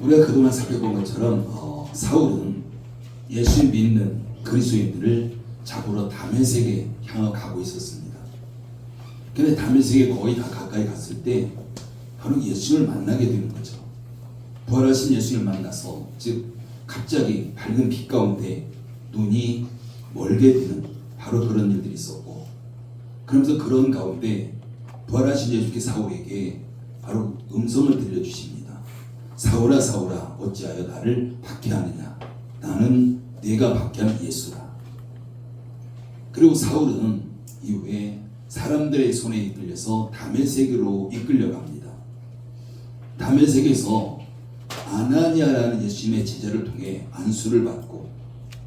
우리가 그동안 살펴본 것처럼 사울은 예수 믿는 그리스도인들을 잡으러 다메섹에 향해 가고 있었습니다. 그런데 다메섹에 거의 다 가까이 갔을 때 바로 예수를 만나게 되는 거죠. 부활하신 예수를 만나서, 즉 갑자기 밝은 빛 가운데 눈이 멀게 되는 바로 그런 일들이 있었고, 그러면서 그런 가운데 부활하신 예수께서 사울에게 바로 음성을 들려주십니다. 사울아 사울아 어찌하여 나를 박해하느냐, 나는 네가 박해한 예수라. 그리고 사울은 이후에 사람들의 손에 이끌려서 다메섹으로 이끌려갑니다. 다메섹에서 아나니아라는 예수님의 제자를 통해 안수를 받고,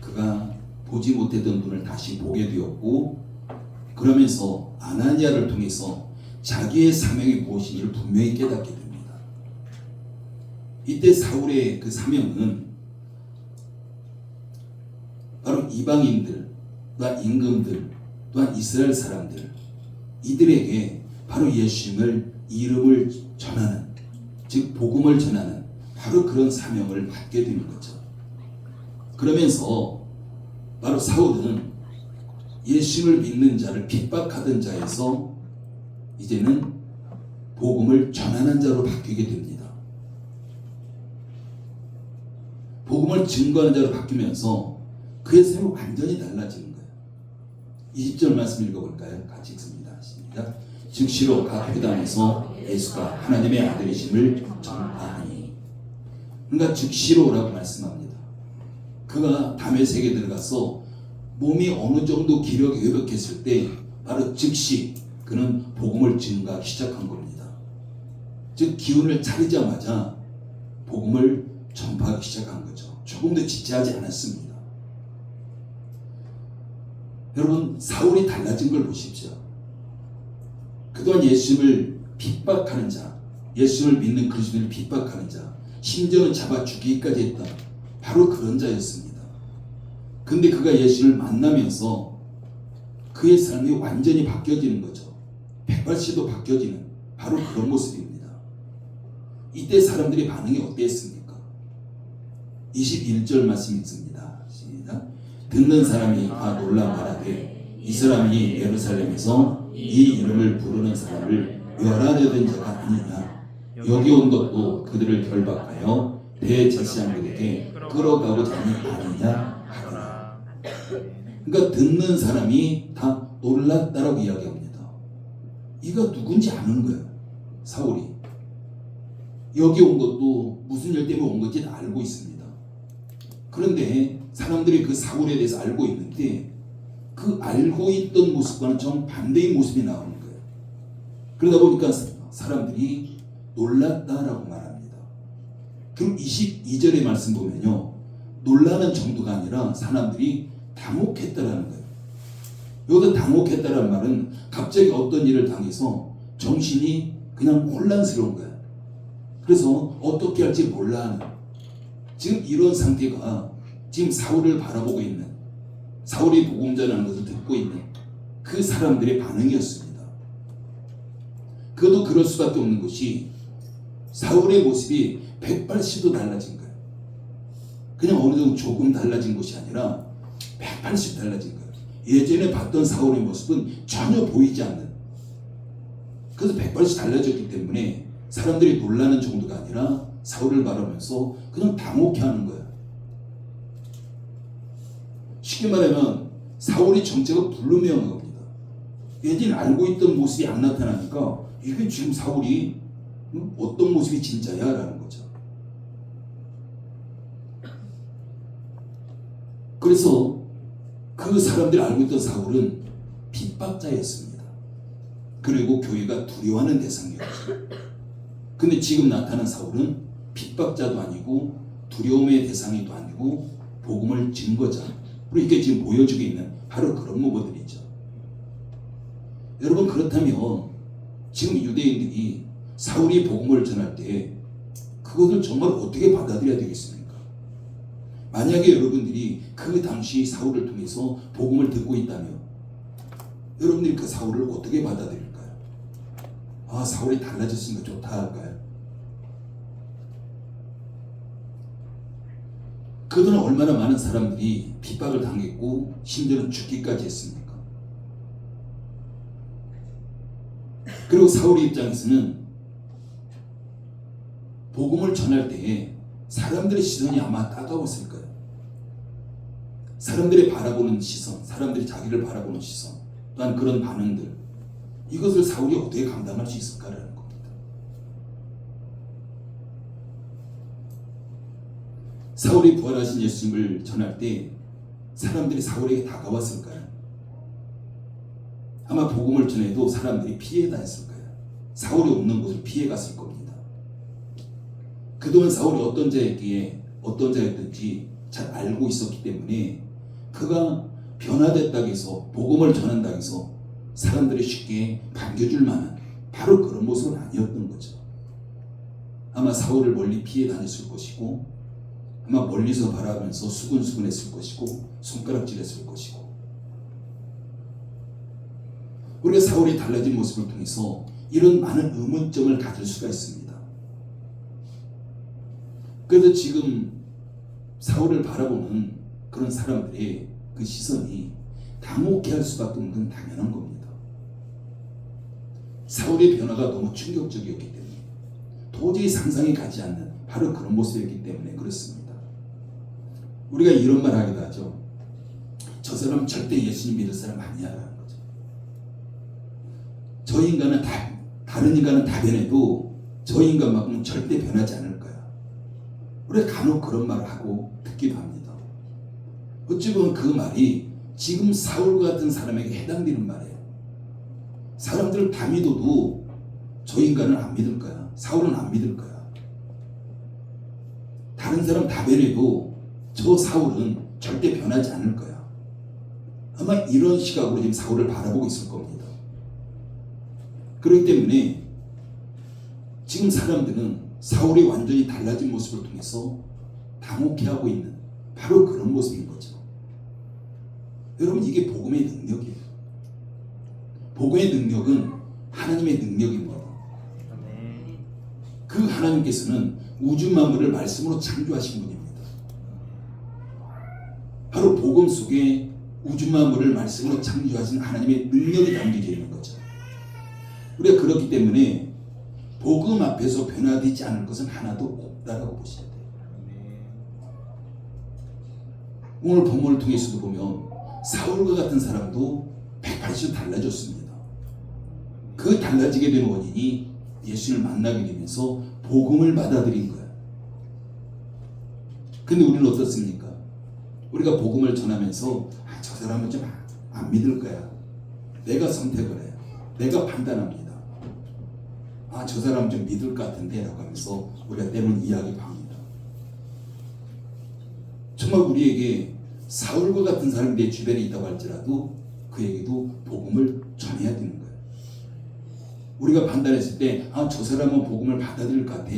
그가 보지 못했던 눈을 다시 보게 되었고, 그러면서 아나니아를 통해서 자기의 사명이 무엇인지를 분명히 깨닫게 됩니다. 이때 사울의 그 사명은 바로 이방인들, 또한 임금들, 또한 이스라엘 사람들, 이들에게 바로 예수님을 이름을 전하는, 즉 복음을 전하는 바로 그런 사명을 받게 되는 거죠. 그러면서 바로 사울은 예수님을 믿는 자를 핍박하던 자에서 이제는 복음을 전하는 자로 바뀌게 됩니다. 복음을 증거하는 자로 바뀌면서 그의 삶이 완전히 달라지는 거예요. 20절 말씀 읽어볼까요? 같이 읽습니다. 시작. 즉시로 각 회당에서 예수가 하나님의 아들이심을 전파하니. 그러니까 즉시로라고 말씀합니다. 그가 다메섹에 들어가서 몸이 어느 정도 기력이 회복했을 때 바로 즉시 그는 복음을 증거하기 시작한 겁니다. 즉 기운을 차리자마자 복음을 전파하기 시작한 거죠. 조금도 지체하지 않았습니다. 여러분, 사울이 달라진 걸 보십시오. 그동안 예수님을 핍박하는 자, 예수님을 믿는 그리스도인을 핍박하는 자, 심지어는 잡아 죽이기까지 했던 바로 그런 자였습니다. 근데 그가 예수님을 만나면서 그의 삶이 완전히 바뀌어지는 거죠. 180도 바뀌어지는 바로 그런 모습입니다. 이때 사람들의 반응이 어땠습니까? 21절 말씀 있습니다. 시작. 듣는 사람이 다 놀라 말하되 이 사람이 예루살렘에서 이 이름을 부르는 사람을 멸하려던 자가 아니냐. 여기 온 것도 그들을 결박하여 대제사장들에게 끌어가고자 하는 아니냐 하더라. 그러니까 듣는 사람이 다 놀랐다라고 이야기합니다. 이가 누군지 아는 거예요. 사울이. 여기 온 것도 무슨 일 때문에 온 건지 알고 있습니다. 그런데 사람들이 그 사울에 대해서 알고 있는데 그 알고 있던 모습과는 정반대의 모습이 나오는 거예요. 그러다 보니까 사람들이 놀랐다라고 말합니다. 그럼 22절의 말씀 보면요, 놀라는 정도가 아니라 사람들이 당혹했다라는 거예요. 여기서 당혹했다라는 말은 갑자기 어떤 일을 당해서 정신이 그냥 혼란스러운 거예요. 그래서 어떻게 할지 몰라하는, 지금 이런 상태가 지금 사울을 바라보고 있는, 사울이 복음 전하는 것을 듣고 있는 그 사람들의 반응이었습니다. 그것도 그럴 수밖에 없는 것이 사울의 모습이 180도 달라진 거예요. 그냥 어느 정도 조금 달라진 것이 아니라 180 달라진 거예요. 예전에 봤던 사울의 모습은 전혀 보이지 않는, 그래서 180 달라졌기 때문에 사람들이 놀라는 정도가 아니라 사울을 바라보면서 그냥 당혹해하는 거예요. 쉽게 말하면 사울의 정체가 불분명한 겁니다. 예전에 알고 있던 모습이 안 나타나니까 이게 지금 사울이 어떤 모습이 진짜야? 라는 거죠. 그래서 그 사람들이 알고 있던 사울은 핍박자였습니다. 그리고 교회가 두려워하는 대상이었죠. 근데 지금 나타난 사울은 핍박자도 아니고 두려움의 대상이도 아니고 복음을 증거자, 그리고 이게 지금 보여주고 있는 바로 그런 모습들이죠. 여러분, 그렇다면 지금 유대인들이 사울이 복음을 전할 때 그것을 정말 어떻게 받아들여야 되겠습니까? 만약에 여러분들이 그 당시 사울을 통해서 복음을 듣고 있다면 여러분들이 그 사울을 어떻게 받아들일까요? 아, 사울이 달라졌으니까 좋다 할까요? 그들은 얼마나 많은 사람들이 핍박을 당했고 심지어는 죽기까지 했습니까? 그리고 사울의 입장에서는 복음을 전할 때에 사람들의 시선이 아마 따가웠을 거예요. 사람들이 바라보는 시선, 사람들이 자기를 바라보는 시선, 또한 그런 반응들, 이것을 사울이 어떻게 감당할 수 있을까라는 겁니다. 사울이 부활하신 예수님을 전할 때 사람들이 사울에게 다가왔을까요? 아마 복음을 전해도 사람들이 피해 다녔을 거예요. 사울이 없는 곳을 피해 갔을 겁니다. 그동안 사울이 어떤 자였기에 어떤 자였든지 잘 알고 있었기 때문에 그가 변화됐다고 해서 복음을 전한다고 해서 사람들이 쉽게 반겨줄 만한 바로 그런 모습은 아니었던 거죠. 아마 사울을 멀리 피해 다녔을 것이고 아마 멀리서 바라보면서 수근수근했을 것이고 손가락질했을 것이고, 우리가 사울이 달라진 모습을 통해서 이런 많은 의문점을 가질 수가 있습니다. 그래서 지금 사울을 바라보는 그런 사람들의 그 시선이 당혹해 할 수밖에 없는 건 당연한 겁니다. 사울의 변화가 너무 충격적이었기 때문에, 도저히 상상이 가지 않는 바로 그런 모습이었기 때문에 그렇습니다. 우리가 이런 말 하기도 하죠. 저 사람 절대 예수님 믿을 사람 아니야 라는 거죠. 저 인간은 다른 인간은 다 변해도 저 인간만큼은 절대 변하지 않을 거야. 우리가 간혹 그런 말을 하고 듣기도 합니다. 어찌 보면 그 말이 지금 사울과 같은 사람에게 해당되는 말이에요. 사람들을 다 믿어도 저 인간은 안 믿을 거야. 사울은 안 믿을 거야. 다른 사람 다 변해도 저 사울은 절대 변하지 않을 거야. 아마 이런 시각으로 지금 사울을 바라보고 있을 겁니다. 그렇기 때문에 지금 사람들은 사울이 완전히 달라진 모습을 통해서 당혹해하고 있는 바로 그런 모습인 거죠. 여러분, 이게 복음의 능력이에요. 복음의 능력은 하나님의 능력입니다. 그 하나님께서는 우주 만물을 말씀으로 창조하신 분입니다. 바로 복음 속에 우주 만물을 말씀으로 창조하신 하나님의 능력이 담겨져 있는 거죠. 우리가 그렇기 때문에 복음 앞에서 변화되지 않을 것은 하나도 없다라고 보셔야 돼요. 오늘 본문을 통해서도 보면 사울과 같은 사람도 180도 달라졌습니다. 그 달라지게 된 원인이 예수를 만나게 되면서 복음을 받아들인 거예요. 근데 우리는 어떻습니까? 우리가 복음을 전하면서 저 사람은 좀 안 믿을 거야. 내가 선택을 해요. 내가 판단합니다. 저 사람 좀 믿을 것 같은데 라고 하면서 우리가 때로는 이야기를 합니다. 정말 우리에게 사울과 같은 사람이 내 주변에 있다고 할지라도 그에게도 복음을 전해야 되는 거예요. 우리가 판단했을 때 저 사람은 복음을 받아들일 것 같아.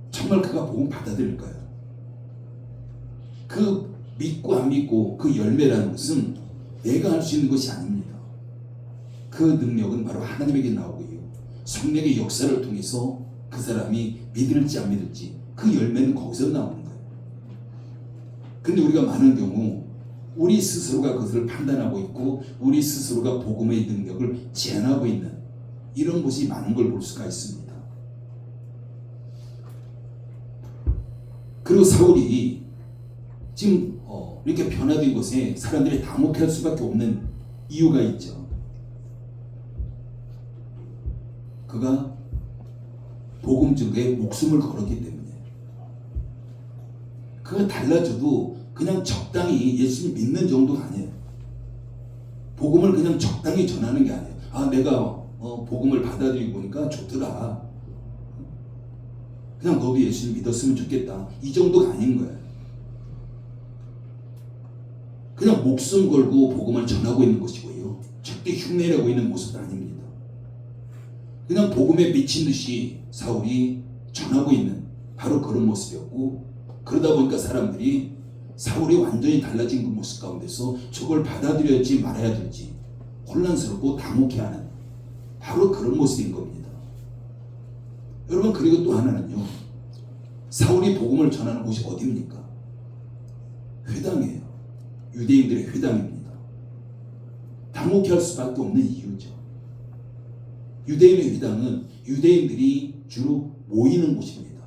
정말 그가 복음 받아들일 거예요. 그 믿고 안 믿고 그 열매라는 것은 내가 할 수 있는 것이 아닙니다. 그 능력은 바로 하나님에게 나오고요. 성령의 역사를 통해서 그 사람이 믿을지 안 믿을지 그 열매는 거기서 나오는 거예요. 근데 우리가 많은 경우 우리 스스로가 그것을 판단하고 있고 우리 스스로가 복음의 능력을 제한하고 있는 이런 것이 많은 걸 볼 수가 있습니다. 그리고 사울이 지금 이렇게 변화된 것에 사람들이 당혹할 수밖에 없는 이유가 있죠. 그가 복음 중에 목숨을 걸었기 때문에. 그가 달라져도 그냥 적당히 예수님 믿는 정도가 아니에요. 복음을 그냥 적당히 전하는 게 아니에요. 내가 복음을 받아들이고 보니까 좋더라. 그냥 너도 예수님 믿었으면 좋겠다. 이 정도가 아닌 거예요. 그냥 목숨 걸고 복음을 전하고 있는 것이고요. 절대 흉내내고 있는 모습은 아닙니다. 그냥 복음에 미친 듯이 사울이 전하고 있는 바로 그런 모습이었고, 그러다 보니까 사람들이 사울이 완전히 달라진 그 모습 가운데서 저걸 받아들여야지 말아야 될지 혼란스럽고 당혹해하는 바로 그런 모습인 겁니다. 여러분, 그리고 또 하나는요, 사울이 복음을 전하는 곳이 어디입니까? 회당이에요. 유대인들의 회당입니다. 당혹해 할 수밖에 없는 이유죠. 유대인의 회당은 유대인들이 주로 모이는 곳입니다.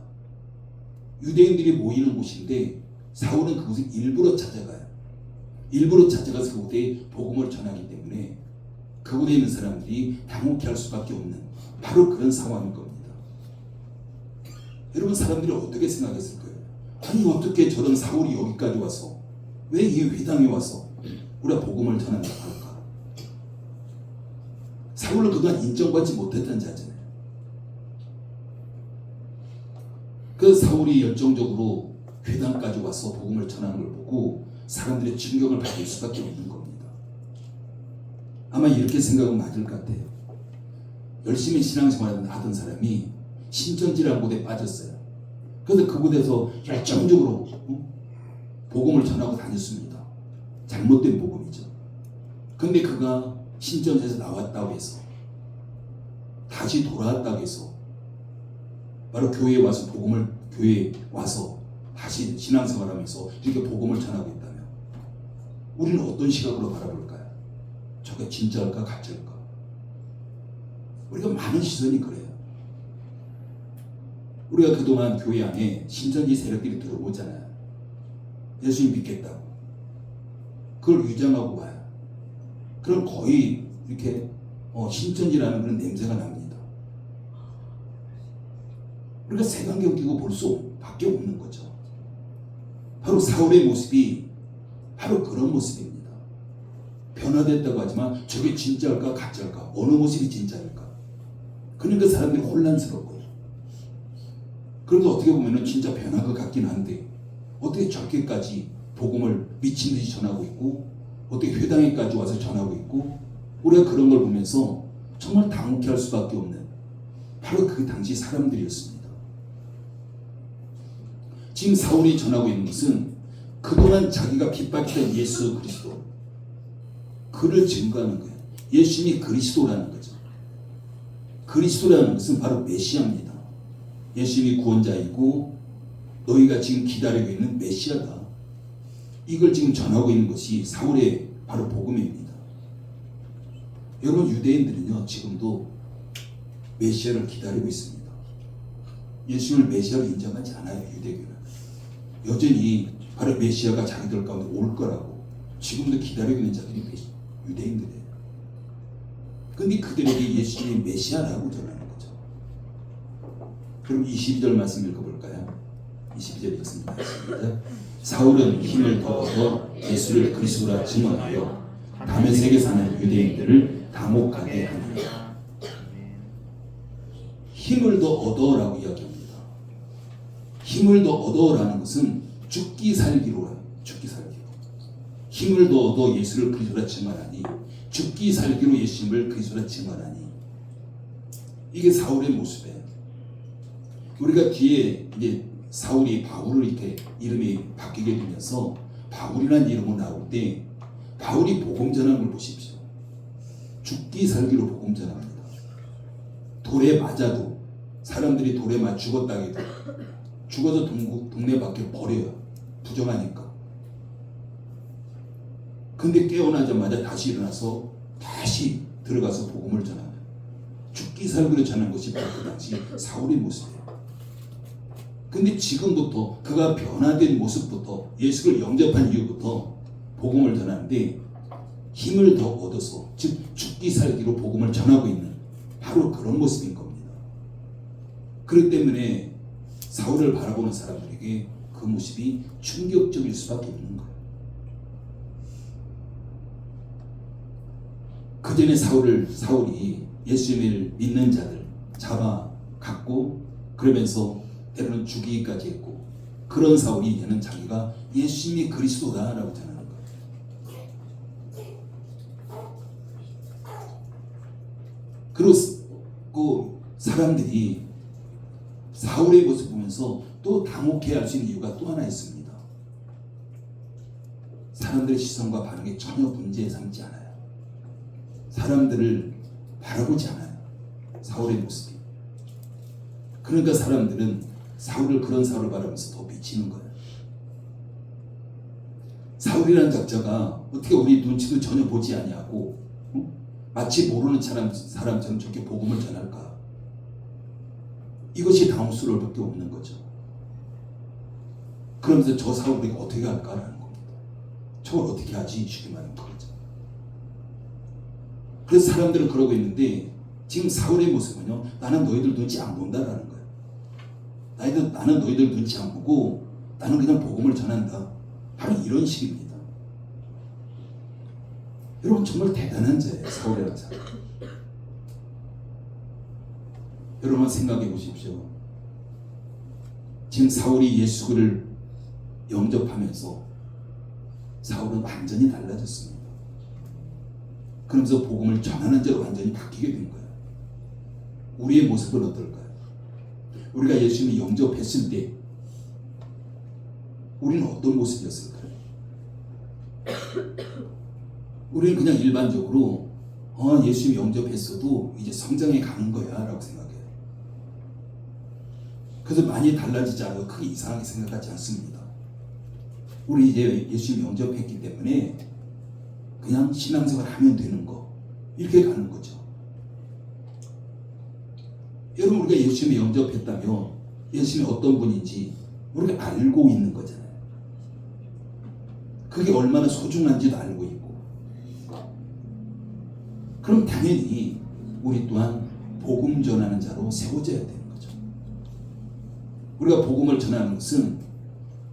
유대인들이 모이는 곳인데 사울은 그곳을 일부러 찾아가요. 일부러 찾아가서 그곳에 복음을 전하기 때문에 그곳에 있는 사람들이 당혹해 할 수밖에 없는 바로 그런 상황인 겁니다. 여러분, 사람들이 어떻게 생각했을 거예요? 아니, 어떻게 저런 사울이 여기까지 와서, 왜 이 회당에 와서 우리가 복음을 전한다고 할까? 사울은 그동안 인정받지 못했던 자잖아요. 그 사울이 열정적으로 회당까지 와서 복음을 전하는 걸 보고 사람들의 충격을 받을 수밖에 없는 겁니다. 아마 이렇게 생각은 맞을 것 같아요. 열심히 신앙생활을 하던 사람이 신천지라는 곳에 빠졌어요. 그래서 그곳에서 열정적으로 복음을 전하고 다녔습니다. 잘못된 복음이죠. 근데 그가 신천지에서 나왔다고 해서 다시 돌아왔다고 해서 바로 교회에 와서 교회에 와서 다시 신앙생활하면서 이렇게 복음을 전하고 있다면 우리는 어떤 시각으로 바라볼까요? 저게 진짜일까 가짜일까? 우리가 많은 시선이 그래요. 우리가 그동안 교회 안에 신천지 세력들이 들어오잖아요. 예수님 믿겠다고. 그걸 위장하고 와요. 그럼 거의 이렇게 신천지라는 그런 냄새가 납니다. 우리가 색안경 끼고 볼 수밖에 없는 거죠. 바로 사울의 모습이 바로 그런 모습입니다. 변화됐다고 하지만 저게 진짜일까 가짜일까? 어느 모습이 진짜일까? 그러니까 사람들이 혼란스럽고요. 그래도 어떻게 보면 진짜 변한 것 같긴 한데 어떻게 저렇게까지 복음을 미친 듯이 전하고 있고 어떻게 회당에까지 와서 전하고 있고 우리가 그런 걸 보면서 정말 당혹해 할 수밖에 없는 바로 그 당시 사람들이었습니다. 지금 사울이 전하고 있는 것은 그동안 자기가 핍박했던 예수 그리스도 그를 증거하는 거예요. 예수님이 그리스도라는 거죠. 그리스도라는 것은 바로 메시아입니다. 예수님이 구원자이고 너희가 지금 기다리고 있는 메시아다. 이걸 지금 전하고 있는 것이 사울의 바로 복음입니다. 여러분, 유대인들은요 지금도 메시아를 기다리고 있습니다. 예수님을 메시아로 인정하지 않아요. 유대교는 여전히 바로 메시아가 자기들 가운데 올 거라고 지금도 기다리고 있는 자들이 유대인들이에요. 근데 그들에게 예수님이 메시아라고 전하는 거죠. 그럼 22절 말씀 읽어볼까요? 22절 읽습니다. 사울은 힘을 더 얻어 예수를 그리스도라 증언하여 다메섹에 사는 유대인들을 당혹하게 하느니라. 힘을 더 얻어라고 이야기합니다. 힘을 더 얻어라는 것은 죽기 살기로라. 죽기 살기로. 힘을 더 얻어 예수를 그리스도라 증언하니 죽기 살기로 예수님을 그리스도라 증언하니 이게 사울의 모습이에요. 우리가 뒤에 이제 사울이 바울을 이렇게 이름이 바뀌게 되면서 바울이라는 이름으로 나올 때 바울이 복음 전하는 걸 보십시오. 죽기 살기로 복음 전합니다. 돌에 맞아도 사람들이 돌에 맞아 죽었다 해도 죽어서 동네 밖에 버려요. 부정하니까. 근데 깨어나자마자 다시 일어나서 다시 들어가서 복음을 전하는 죽기 살기로 전하는 것이 바로 그 당시 사울의 모습이에요. 근데 지금부터 그가 변화된 모습부터 예수를 영접한 이후부터 복음을 전하는데 힘을 더 얻어서 즉 죽기 살기로 복음을 전하고 있는 바로 그런 모습인 겁니다. 그렇기 때문에 사울을 바라보는 사람들에게 그 모습이 충격적일 수밖에 없는 거예요. 그 전에 사울이 예수님을 믿는 자들 잡아갔고 그러면서 때로는 죽이기까지 했고 그런 사울이 이제는 자기가 예수님이 그리스도다라고 전하는 거예요. 그리고 사람들이 사울의 모습을 보면서 또 당혹해 할 수 있는 이유가 또 하나 있습니다. 사람들의 시선과 반응이 전혀 문제 삼지 않아요. 사람들을 바라보지 않아요. 사울의 모습이. 그러니까 사람들은 그런 사울을 바라면서 더 비치는 거예요. 사울이라는 작자가 어떻게 우리 눈치도 전혀 보지 아니하고 마치 모르는 사람처럼 저렇게 복음을 전할까? 이것이 당혹스러울 밖에 없는 거죠. 그러면서 저 사울을 우리가 어떻게 할까라는 겁니다. 저걸 어떻게 하지? 쉽게 말하는 거죠. 그래서 사람들은 그러고 있는데 지금 사울의 모습은요, 나는 너희들 눈치 안 본다라는 거예요. 나는 너희들 눈치 안 보고 나는 그냥 복음을 전한다. 바로 이런 식입니다. 여러분 정말 대단한 자예요, 사울이라는 사람. 여러분 생각해 보십시오. 지금 사울이 예수를 영접하면서 사울은 완전히 달라졌습니다. 그러면서 복음을 전하는 자로 완전히 바뀌게 된 거예요. 우리의 모습은 어떨까요? 우리가 예수님을 영접했을 때 우리는 어떤 모습이었을까요? 우리는 그냥 일반적으로 예수님 영접했어도 이제 성장해 가는 거야 라고 생각해요. 그래서 많이 달라지지 않아도 크게 이상하게 생각하지 않습니다. 우리 이제 예수님 영접했기 때문에 그냥 신앙생활 하면 되는 거, 이렇게 가는 거죠. 여러분 우리가 예수님을 영접했다면 예수님이 어떤 분인지 우리가 알고 있는 거잖아요. 그게 얼마나 소중한지도 알고 있고, 그럼 당연히 우리 또한 복음 전하는 자로 세워져야 되는 거죠. 우리가 복음을 전하는 것은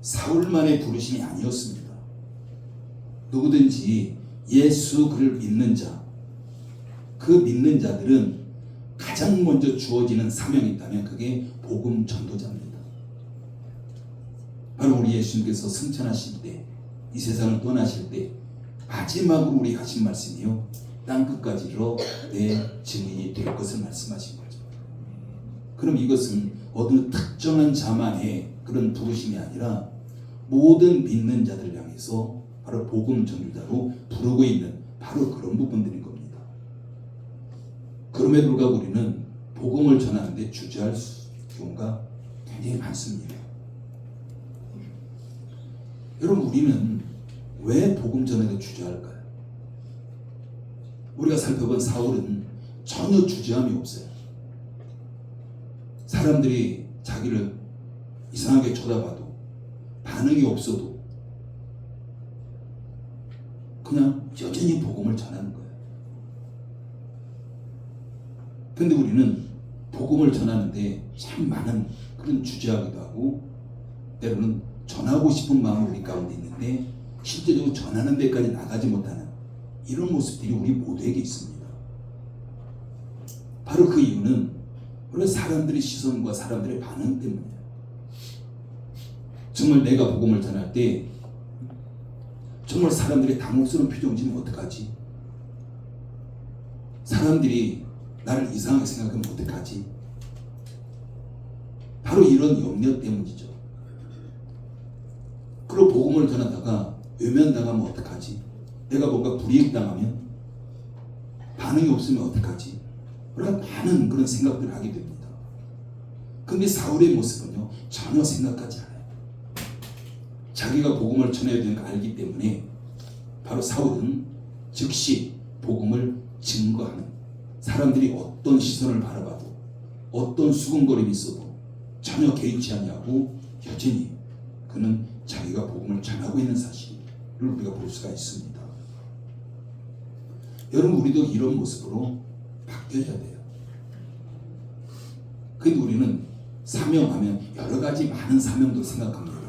사울만의 부르심이 아니었습니다. 누구든지 예수 그를 믿는 자, 그 믿는 자들은 가장 먼저 주어지는 사명이 있다면 그게 복음 전도자입니다. 바로 우리 예수님께서 승천하실 때, 이 세상을 떠나실 때 마지막으로 우리 하신 말씀이요, 땅끝까지 이르러 내 증인이 될 것을 말씀하신 거죠. 그럼 이것은 어느 특정한 자만의 그런 부르심이 아니라 모든 믿는 자들을 향해서 바로 복음 전도자로 부르고 있는 바로 그런 부분들인 겁니다. 그럼에도 불구하고 우리는 복음을 전하는데 주저할 경우가 굉장히 많습니다. 여러분 우리는 왜 복음 전하는데 주저할까요? 우리가 살펴본 사울은 전혀 주저함이 없어요. 사람들이 자기를 이상하게 쳐다봐도 반응이 없어도 그냥 여전히 복음을 전하는 거예요. 근데 우리는 복음을 전하는데 참 많은 그런 주저하기도 하고 때로는 전하고 싶은 마음이 우리 가운데 있는데 실제적으로 전하는 데까지 나가지 못하는 이런 모습들이 우리 모두에게 있습니다. 바로 그 이유는 우리가 사람들의 시선과 사람들의 반응 때문이에요. 정말 내가 복음을 전할 때 정말 사람들의 당혹스러운 표정 지면 어떡하지? 사람들이 나를 이상하게 생각하면 어떡하지? 바로 이런 염려 때문이죠. 그리고 복음을 전하다가 외면당하면 어떡하지? 내가 뭔가 불이익당하면 반응이 없으면 어떡하지? 우리가 많은 그런 생각들을 하게 됩니다. 근데 사울의 모습은요, 전혀 생각하지 않아요. 자기가 복음을 전해야 되는 걸 알기 때문에 바로 사울은 즉시 복음을 증거하는, 사람들이 어떤 시선을 바라봐도 어떤 수군거림이 있어도 전혀 개의치 않냐고 여전히 그는 자기가 복음을 전하고 있는 사실을 우리가 볼 수가 있습니다. 여러분 우리도 이런 모습으로 바뀌어야 돼요. 근데 우리는 사명하면 여러 가지 많은 사명도 생각합니다.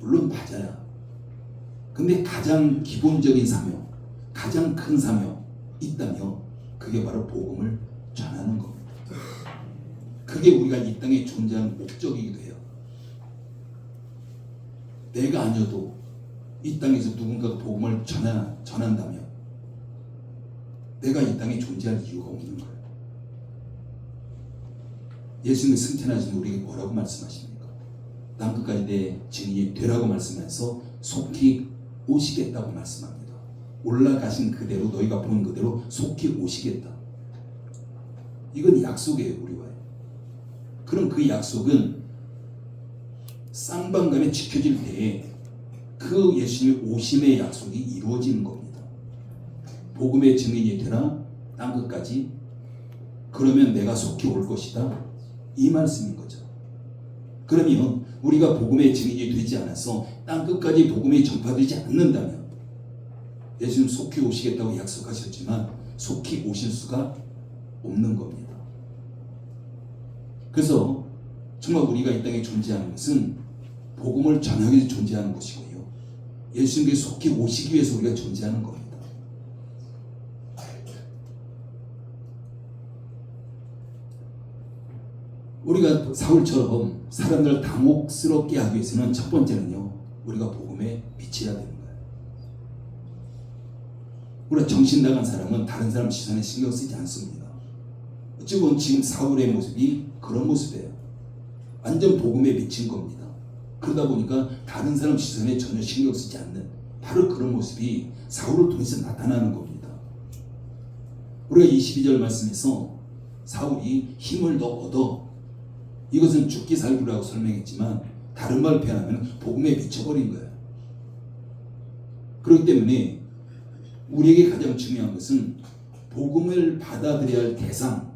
물론 맞아요. 근데 가장 기본적인 사명, 가장 큰 사명 있다면 그게 바로 복음을 전하는 겁니다. 그게 우리가 이 땅에 존재하는 목적이기도 해요. 내가 아니어도 이 땅에서 누군가가 복음을 전한다면 내가 이 땅에 존재할 이유가 없는 거예요. 예수님이 승천하신 우리에게 뭐라고 말씀하십니까? 땅끝까지 내 증인이 되라고 말씀하면서 속히 오시겠다고 말씀합니다. 올라가신 그대로 너희가 본 그대로 속히 오시겠다. 이건 약속이에요, 우리와의. 그럼 그 약속은 쌍방간에 지켜질 때에 그 예수님의 오심의 약속이 이루어지는 겁니다. 복음의 증인이 되라 땅끝까지, 그러면 내가 속히 올 것이다, 이 말씀인 거죠. 그러면 우리가 복음의 증인이 되지 않아서 땅끝까지 복음이 전파되지 않는다면, 예수님 속히 오시겠다고 약속하셨지만 속히 오실 수가 없는 겁니다. 그래서 정말 우리가 이 땅에 존재하는 것은 복음을 전하기 위해서 존재하는 것이고요, 예수님께 속히 오시기 위해서 우리가 존재하는 겁니다. 우리가 사울처럼 사람들을 당혹스럽게 하기 위해서는 첫 번째는요, 우리가 복음에 미쳐야 되는 거예요. 우리가 정신 나간 사람은 다른 사람 시선에 신경 쓰지 않습니다. 어찌 보면 지금 사울의 모습이 그런 모습이에요. 완전 복음에 미친 겁니다. 그러다 보니까 다른 사람 시선에 전혀 신경 쓰지 않는 바로 그런 모습이 사울을 통해서 나타나는 겁니다. 우리가 22절 말씀에서 사울이 힘을 더 얻어, 이것은 죽기 살기라고 설명했지만 다른 말 표현하면 복음에 미쳐버린 거예요. 그렇기 때문에 우리에게 가장 중요한 것은 복음을 받아들여야 할 대상,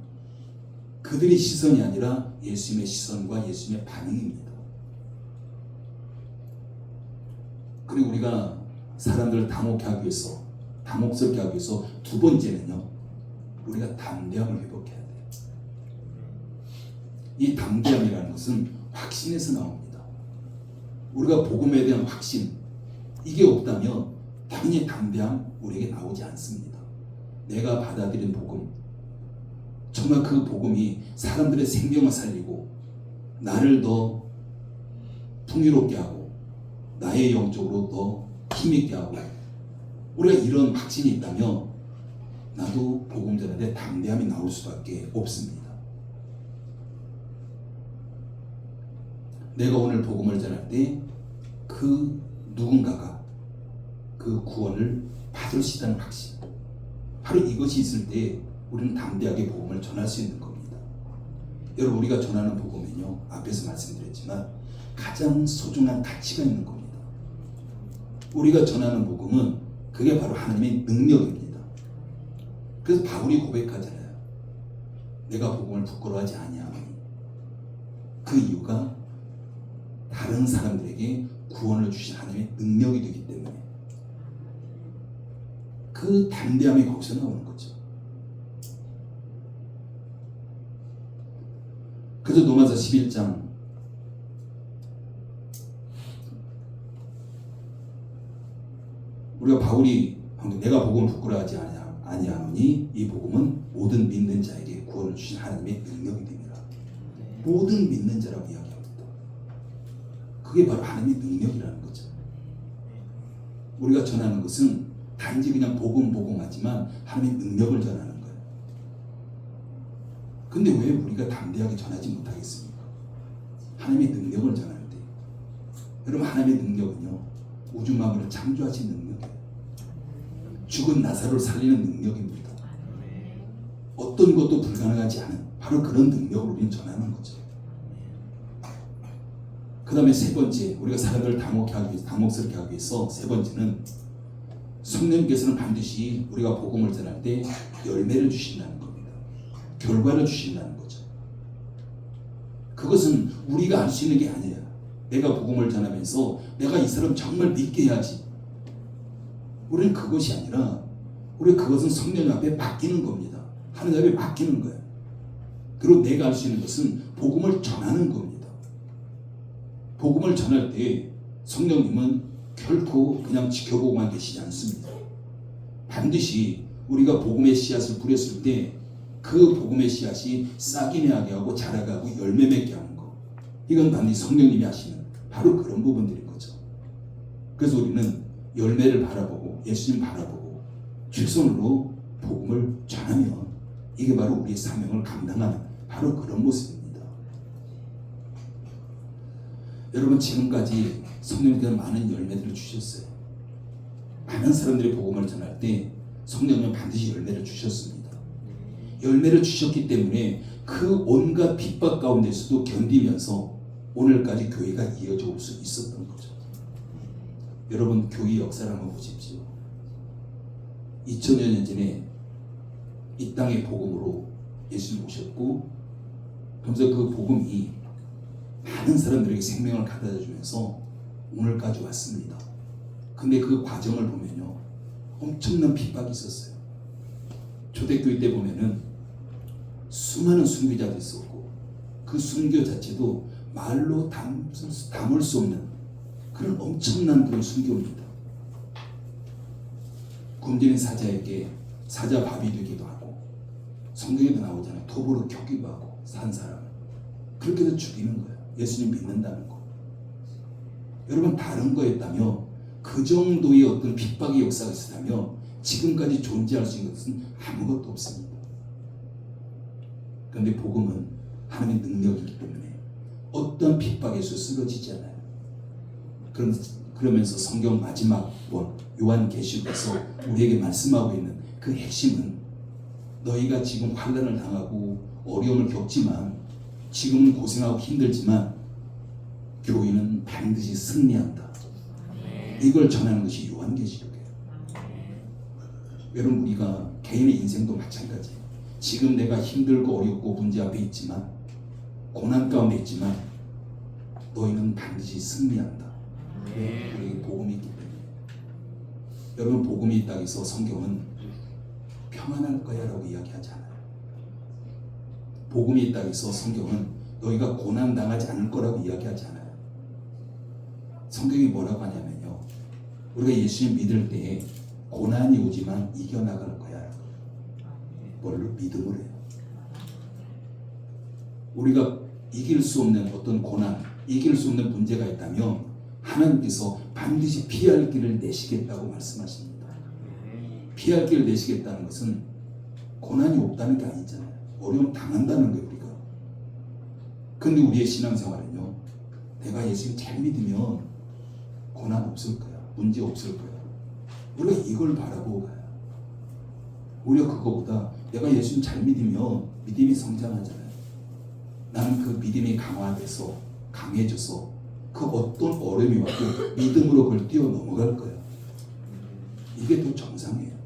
그들의 시선이 아니라 예수님의 시선과 예수님의 반응입니다. 그리고 우리가 사람들을 당혹하게 하기 위해서, 당혹스럽게 하기 위해서 두 번째는요, 우리가 담대함을 회복해야 돼요. 이 담대함이라는 것은 확신에서 나옵니다. 우리가 복음에 대한 확신, 이게 없다면 당연히 담대함 우리에게 나오지 않습니다. 내가 받아들인 복음, 정말 그 복음이 사람들의 생명을 살리고 나를 더 풍요롭게 하고 나의 영적으로 더 힘있게 하고, 우리가 이런 확신이 있다면 나도 복음 전하되 담대함이 나올 수밖에 없습니다. 내가 오늘 복음을 전할 때 그 누군가가 그 구원을 받을 수 있다는 확신, 바로 이것이 있을 때 우리는 담대하게 복음을 전할 수 있는 겁니다. 여러분, 우리가 전하는 복음은요, 앞에서 말씀드렸지만 가장 소중한 가치가 있는 겁니다. 우리가 전하는 복음은 그게 바로 하나님의 능력입니다. 그래서 바울이 고백하잖아요. 내가 복음을 부끄러워하지 아니하노니. 그 이유가 다른 사람들에게 구원을 주신 하나님의 능력이 되기 때문에, 그 담대함이 거기서 나오는 거죠. 그래서 로마서 11장 우리가 바울이 내가 복음을 부끄러워하지 아니하노니 이 복음은 모든 믿는 자에게 구원을 주신 하나님의 능력이 됩니다. 모든 믿는 자라고 이야기합니다. 그게 바로 하나님의 능력이라는 거죠. 우리가 전하는 것은 단지 그냥 복음하지만 하나님의 능력을 전하는 거예요. 근데 왜 우리가 담대하게 전하지 못하겠습니까? 하나님의 능력을 전하는데, 여러분, 하나님의 능력은요, 우주 만물을 창조하신 능력이에요. 죽은 나사로를 살리는 능력입니다. 어떤 것도 불가능하지 않은 바로 그런 능력을 우리는 전하는 거죠. 그 다음에 세 번째, 우리가 사람들을 당혹스럽게 하기 위해서 세 번째는 성령께서는 반드시 우리가 복음을 전할 때 열매를 주신다는 겁니다. 결과를 주신다는 거죠. 그것은 우리가 할 수 있는 게 아니에요. 내가 복음을 전하면서 내가 이 사람 정말 믿게 해야지. 우리는 그것이 아니라 우리 그것은 성령 앞에 맡기는 겁니다. 하나님 앞에 맡기는 거예요. 그리고 내가 할 수 있는 것은 복음을 전하는 겁니다. 복음을 전할 때 성령님은 결코 그냥 지켜보고만 계시지 않습니다. 반드시 우리가 복음의 씨앗을 뿌렸을 때 그 복음의 씨앗이 싹이 나게 하고 자라게 하고 열매 맺게 하는 것, 이건 반드시 성령님이 하시는 바로 그런 부분들인 거죠. 그래서 우리는 열매를 바라보고 예수님 바라보고 직선으로 복음을 전하면 이게 바로 우리의 사명을 감당하는 바로 그런 모습입니다. 여러분, 지금까지 성령님께서 많은 열매들을 주셨어요. 많은 사람들이 복음을 전할 때 성령님은 반드시 열매를 주셨습니다. 열매를 주셨기 때문에 그 온갖 핍박 가운데서도 견디면서 오늘까지 교회가 이어져 올 수 있었던 거죠. 여러분, 교회 역사를 한번 보십시오. 2000여 년 전에 이 땅의 복음으로 예수님 오셨고, 그러면서 그 복음이 많은 사람들에게 생명을 가져다 주면서 오늘까지 왔습니다. 근데 그 과정을 보면요, 엄청난 핍박이 있었어요. 초대교회 때 보면은 수많은 순교자도 있었고, 그 순교 자체도 말로 담을 수 없는 그런 엄청난 그런 순교입니다. 굶주린 사자에게 사자 밥이 되기도 하고, 성경에도 나오잖아요. 톱으로 켜기도 하고, 산 사람을 그렇게 해서 죽이는 거예요. 예수님 믿는다는 거. 여러분, 다른 거였다며, 그 정도의 어떤 핍박의 역사가 있었다며 지금까지 존재할 수 있는 것은 아무것도 없습니다. 그런데 복음은 하나님의 능력이기 때문에 어떤 핍박에서 쓰러지지 않아요. 그러면서 성경 마지막 본 요한계시록에서 우리에게 말씀하고 있는 그 핵심은, 너희가 지금 환난을 당하고 어려움을 겪지만, 지금은 고생하고 힘들지만 교회는 반드시 승리한다. 이걸 전하는 것이 요한계시록이에요. 여러분, 우리가 개인의 인생도 마찬가지예요. 지금 내가 힘들고 어렵고 문제 앞에 있지만, 고난 가운데 있지만, 너희는 반드시 승리한다. 우리에게 복음이 있기 때문에. 여러분, 복음이 있다고 해서 성경은 평안할 거야 라고 이야기하지 않아요. 복음이 있다고 해서 성경은 너희가 고난 당하지 않을 거라고 이야기하지 않아요. 성경이 뭐라고 하냐면요, 우리가 예수님 믿을 때에 고난이 오지만 이겨나갈 거야. 뭘로? 믿음으로 해요. 우리가 이길 수 없는 어떤 고난, 이길 수 없는 문제가 있다면 하나님께서 반드시 피할 길을 내시겠다고 말씀하십니다. 피할 길을 내시겠다는 것은 고난이 없다는 게 아니잖아요. 어려움 당한다는 거예요, 우리가. 근데 우리의 신앙생활은요, 내가 예수님 잘 믿으면 고난 없을 거야, 문제 없을 거야. 우리가 이걸 바라보고 가요. 오히려 그거보다 내가 예수님 잘 믿으면 믿음이 성장하잖아요. 나는 그 믿음이 강화돼서, 강해져서 그 어떤 어려움이 와도 믿음으로 그걸 뛰어넘어갈 거야. 이게 더 정상이에요.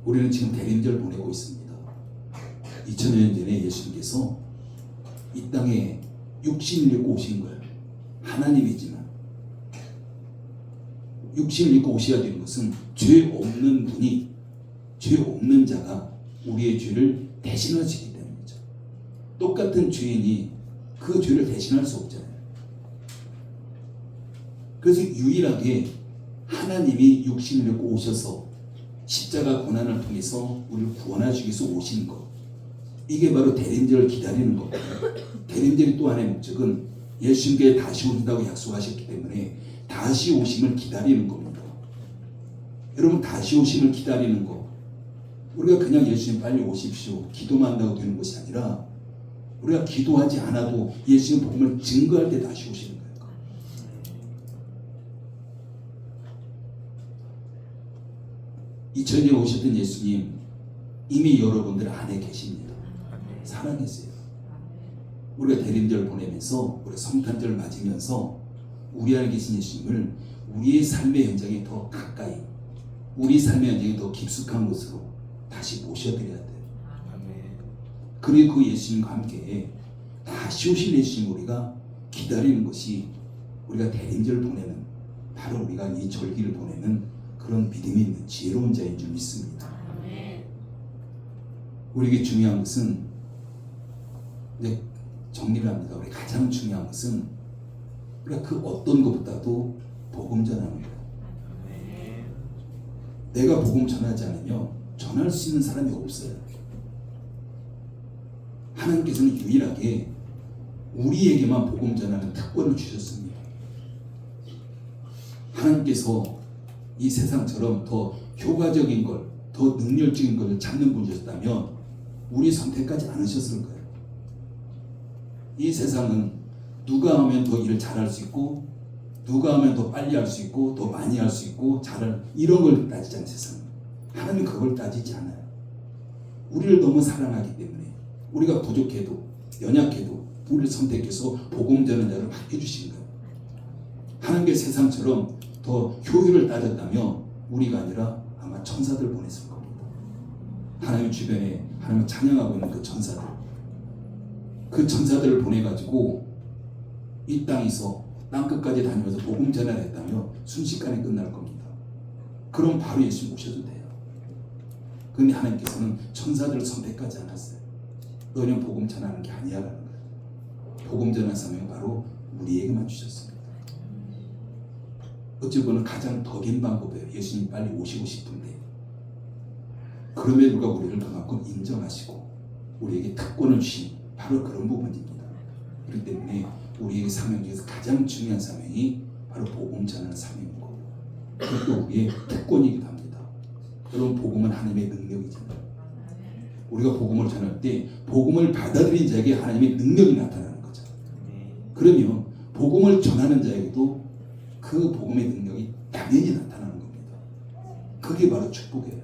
우리는 지금 대림절 보내고 있습니다. 2000년 전에 예수님께서 이 땅에 육신을 입고 오신 거예요. 하나님이지만 육신을 입고 오셔야 되는 것은 죄 없는 분이, 죄 없는 자가 우리의 죄를 대신하시기 때문이죠. 똑같은 죄인이 그 죄를 대신할 수 없잖아요. 그래서 유일하게 하나님이 육신을 입고 오셔서 십자가 고난을 통해서 우리를 구원하시기 위해서 오신 것, 이게 바로 대림절을 기다리는 겁니다. 대림절이 또 하나의 목적은 예수님께 다시 오신다고 약속하셨기 때문에 다시 오심을 기다리는 겁니다. 여러분, 다시 오심을 기다리는 거, 우리가 그냥 예수님 빨리 오십시오 기도만 한다고 되는 것이 아니라, 우리가 기도하지 않아도 예수님 복음을 증거할 때 다시 오시는 거예요. (2000년) 오셨던 예수님 이미 여러분들 안에 계십니다. 살아계세요. 우리가 대림절 보내면서, 우리가 성탄절 맞으면서 우리 안에 계신 예수님을 우리의 삶의 현장에 더 가까이, 우리 삶의 현장에 더 깊숙한 곳으로 다시 모셔드려야 돼요. 그리고 그 예수님과 함께 다시 오실 예수님 우리가 기다리는 것이, 우리가 대림절 보내는, 바로 우리가 이 절기를 보내는 그런 믿음이 있는 지혜로운 자인 줄 믿습니다. 우리에게 중요한 것은, 이제 정리를 합니다. 우리 가장 중요한 것은 우리가 그 어떤 것보다도 복음 전하는 거예요. 내가 복음 전하지 않으면 전할 수 있는 사람이 없어요. 하나님께서는 유일하게 우리에게만 복음 전하는 특권을 주셨습니다. 하나님께서 이 세상처럼 더 효과적인 걸, 더 능률적인 것을 찾는 분이셨다면 우리 선택하지 않으셨을 거예요. 이 세상은 누가 하면 더 일을 잘할 수 있고, 누가 하면 더 빨리 할 수 있고, 더 많이 할 수 있고, 잘할, 이런 걸 따지잖아요. 세상은. 하나님은 그걸 따지지 않아요. 우리를 너무 사랑하기 때문에 우리가 부족해도 연약해도 우리를 선택해서 복음 전하는 자를 맡겨주신 거예요. 하나님의 세상처럼 더 효율을 따졌다면 우리가 아니라 아마 천사들 보냈을 겁니다. 하나님 주변에 하나님을 찬양하고 있는 그 천사들을 보내가지고 이 땅에서 땅끝까지 다니면서 복음 전하를 했다면 순식간에 끝날 겁니다. 그럼 바로 예수 오셔도 돼요. 그런데 하나님께서는 천사들을 선택하지 않았어요. 너는 복음 전하는 게 아니야라는 거예요. 복음 전하는 사명은 바로 우리에게만 주셨습니다. 어찌 보면 가장 덕인 방법이에요. 예수님 빨리 오시고 싶은데 그럼에도 불구하고 우리를 그만큼 인정하시고 우리에게 특권을 주신 바로 그런 부분입니다. 그렇기 때문에 우리의 사명 중에서 가장 중요한 사명이 바로 복음 전하는 사명이고 그것도 우리의 특권이기도 합니다. 여러분, 복음은 하나님의 능력이잖아요. 우리가 복음을 전할 때 복음을 받아들인 자에게 하나님의 능력이 나타나는 거죠. 그러면 복음을 전하는 자에게도 그 복음의 능력이 당연히 나타나는 겁니다. 그게 바로 축복이에요.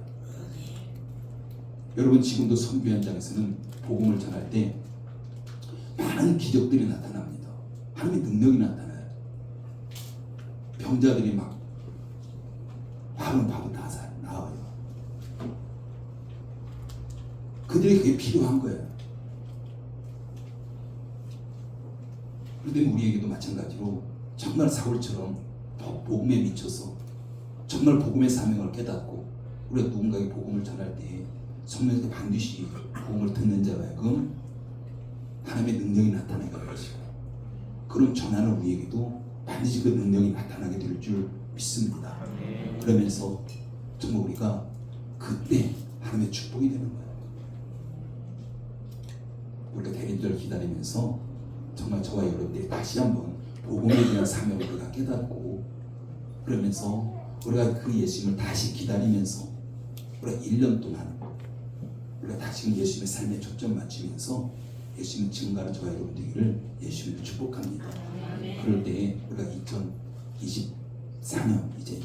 여러분, 지금도 선교 현장에서는 복음을 전할 때 많은 기적들이 나타납니다. 하나님의 능력이 나타나요. 병자들이 막 바로 다 나와요. 그들이 그게 필요한 거예요. 그런데 우리에게도 마찬가지로 정말 사울처럼 복음에 미쳐서 정말 복음의 사명을 깨닫고 우리가 누군가에게 복음을 전할 때 성령께서 반드시 복음을 듣는 자가 하여금 하나님의 능력이 나타나게 할 것이고 그런 전하는 우리에게도 반드시 그 능력이 나타나게 될 줄 믿습니다. 그러면서 정말 우리가 그때 하나님의 축복이 되는 거예요. 우리가 대림절 기다리면서 정말 저와 여러분들이 다시 한번 복음에 대한 사명을 우리가 깨닫고 그러면서 우리가 그 예수님을 다시 기다리면서 우리가 1년 동안 우리가 다시금 예수님의 삶에 초점 맞추면서 예수님 증거하는 저와 여러분들을 예수님을 축복합니다. 그럴 때 우리가 2024년 이제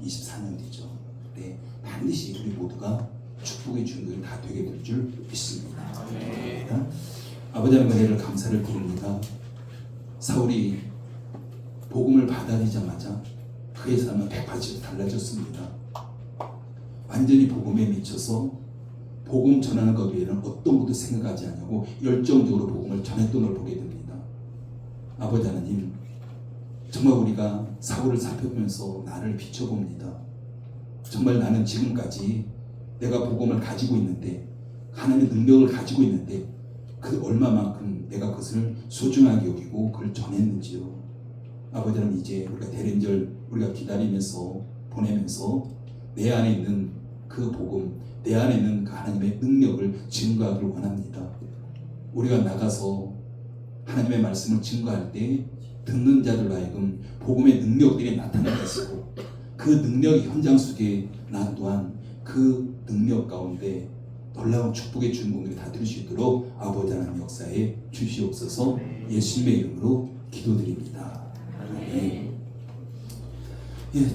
2024년 되죠. 그때 반드시 우리 모두가 축복의 주인공이 다 되게 될 줄 믿습니다. 아버지 하나님 은혜를 감사를 드립니다. 사울이 복음을 받아들이자마자 그의 삶은 180도 달라졌습니다. 완전히 복음에 미쳐서 복음 전하는 것 외에는 어떤 것도 생각하지 않고 열정적으로 복음을 전했던 걸 보게 됩니다. 아버지 하나님, 정말 우리가 사울을 살펴보면서 나를 비춰봅니다. 정말 나는 지금까지 내가 복음을 가지고 있는데 하나님의 능력을 가지고 있는데 그 얼마만큼 내가 그것을 소중하게 여기고 그걸 전했는지요. 아버지 하나님, 이제 우리가 대림절 우리가 기다리면서 보내면서 내 안에 있는 그 복음, 내 안에 있는 그 하나님의 능력을 증거하기를 원합니다. 우리가 나가서 하나님의 말씀을 증거할 때 듣는 자들로 하여금 복음의 능력들이 나타날 것이고 그 능력 현장 속에 나 또한 그 능력 가운데 놀라운 축복의 주인공들이 다 될 수 있도록 아버지 하나님 역사에 주시옵소서. 예수님의 이름으로 기도드립니다. 아멘. 예.